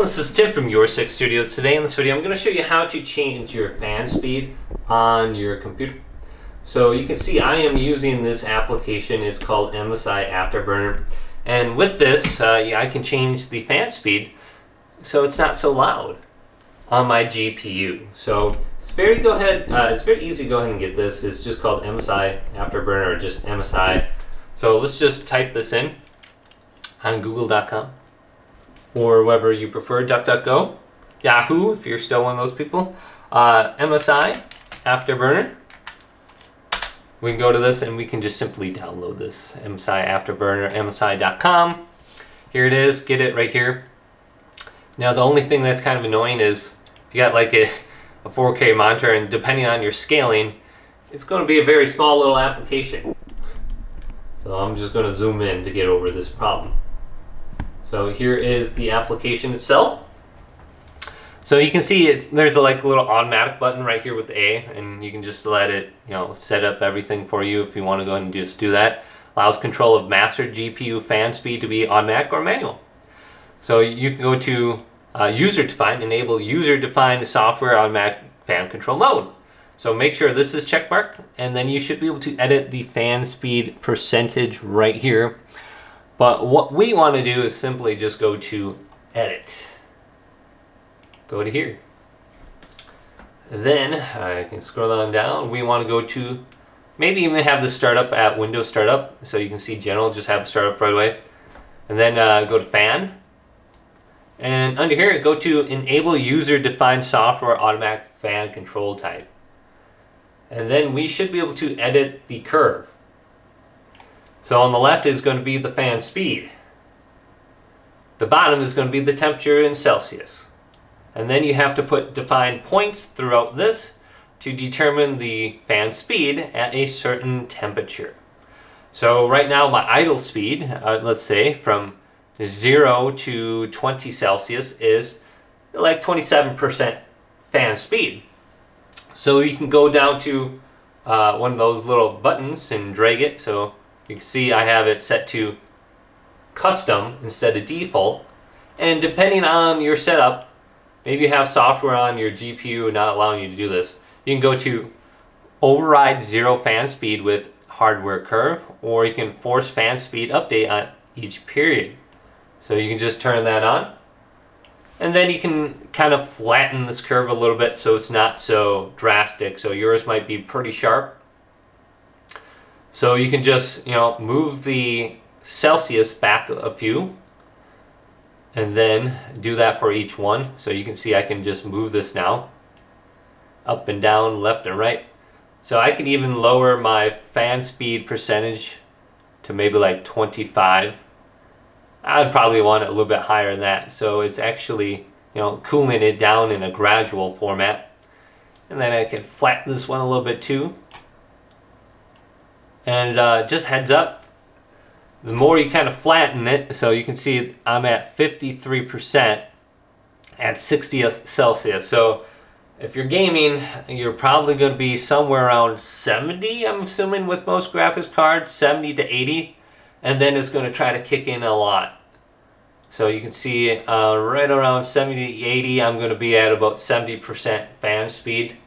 This is Tim from Your Six Studios. Today in this video I'm going to show you how to change your fan speed on your computer. So you can see I am using this application. It's called MSI Afterburner, and with this I can change the fan speed so it's not so loud on my GPU. So it's very easy to go ahead and get this. It's just called MSI Afterburner, or just MSI. So let's just type this in on google.com. or whatever you prefer, DuckDuckGo, Yahoo, if you're still one of those people. MSI Afterburner. We can go to this and we can just simply download this. MSI Afterburner, MSI.com. Here it is, get it right here. Now the only thing that's kind of annoying is if you got like a 4K monitor, and depending on your scaling, it's going to be a very small little application. So I'm just going to zoom in to get over this problem. So here is the application itself. So you can see there's like a little automatic button right here with the A, and you can just let it, set up everything for you if you want to go ahead and just do that. Allows control of master GPU fan speed to be automatic or manual. So you can go to user-defined, enable user-defined software automatic fan control mode. So make sure this is checkmarked, and then you should be able to edit the fan speed percentage right here. But what we want to do is simply just go to edit. Go to here. Then I can scroll on down. We want to go to maybe even have the startup at Windows Startup. So you can see general, just have startup right away. And then go to fan. And under here, go to enable user-defined software automatic fan control type. And then we should be able to edit the curve. So on the left is going to be the fan speed. The bottom is going to be the temperature in Celsius. And then you have to define points throughout this to determine the fan speed at a certain temperature. So right now my idle speed, let's say from 0 to 20 Celsius is like 27% fan speed. So you can go down to one of those little buttons and drag it. So you can see I have it set to custom instead of default. And depending on your setup, maybe you have software on your GPU not allowing you to do this. You can go to override 0 fan speed with hardware curve, or you can force fan speed update on each period. So you can just turn that on. And then you can kind of flatten this curve a little bit so it's not so drastic. So yours might be pretty sharp. So you can just, move the Celsius back a few and then do that for each one. So you can see I can just move this now up and down, left and right. So I can even lower my fan speed percentage to maybe like 25. I'd probably want it a little bit higher than that. So it's actually, cooling it down in a gradual format. And then I can flatten this one a little bit too. And just heads up, the more you kind of flatten it, so you can see I'm at 53% at 60 Celsius. So if you're gaming, you're probably going to be somewhere around 70, I'm assuming, with most graphics cards, 70 to 80. And then it's going to try to kick in a lot. So you can see right around 70 to 80, I'm going to be at about 70% fan speed.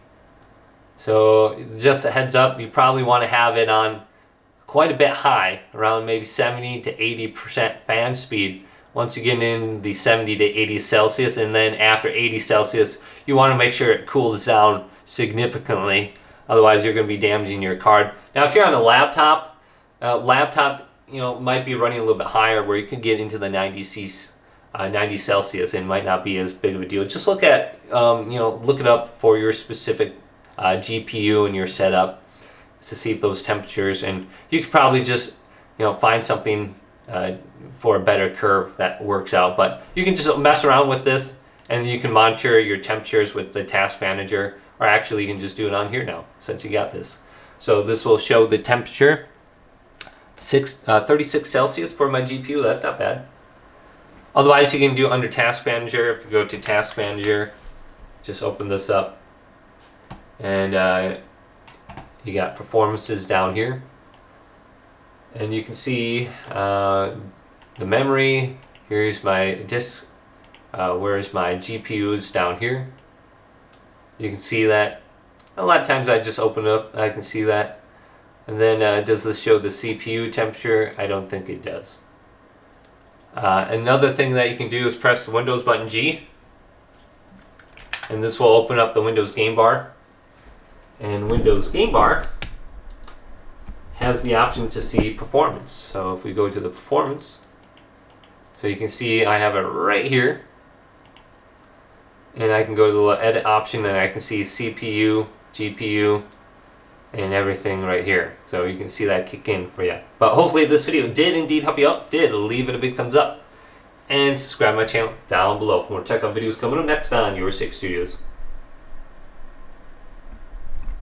So just a heads up, you probably want to have it on quite a bit high, around maybe 70 to 80% fan speed once you get in the 70 to 80 Celsius. And then after 80 Celsius, you want to make sure it cools down significantly. Otherwise, you're going to be damaging your card. Now, if you're on a laptop, might be running a little bit higher, where you can get into the 90 Celsius and might not be as big of a deal. Just look at, look it up for your specific GPU and your setup to see if those temperatures, and you could probably just find something for a better curve that works out. But you can just mess around with this, and you can monitor your temperatures with the task manager, or actually you can just do it on here now since you got this. So this will show the temperature, 36 Celsius for my GPU. That's not bad. Otherwise, you can do under task manager. If you go to task manager, just open this up, and you got performances down here, and you can see the memory. Here's my disk Where's my GPUs down here? You can see that. A lot of times I just open it up, I can see that. And then does this show the CPU temperature? I don't think it does. Another thing that you can do is press the Windows button G. And this will open up the Windows game bar. And Windows game bar has the option to see performance. So if we go to the performance, so you can see I have it right here. And I can go to the edit option and I can see CPU, GPU, and everything right here. So you can see that kick in for you. But hopefully this video did indeed help you out. Did, leave it a big thumbs up. And subscribe to my channel down below for more tech videos coming up next on Your 6 Studios.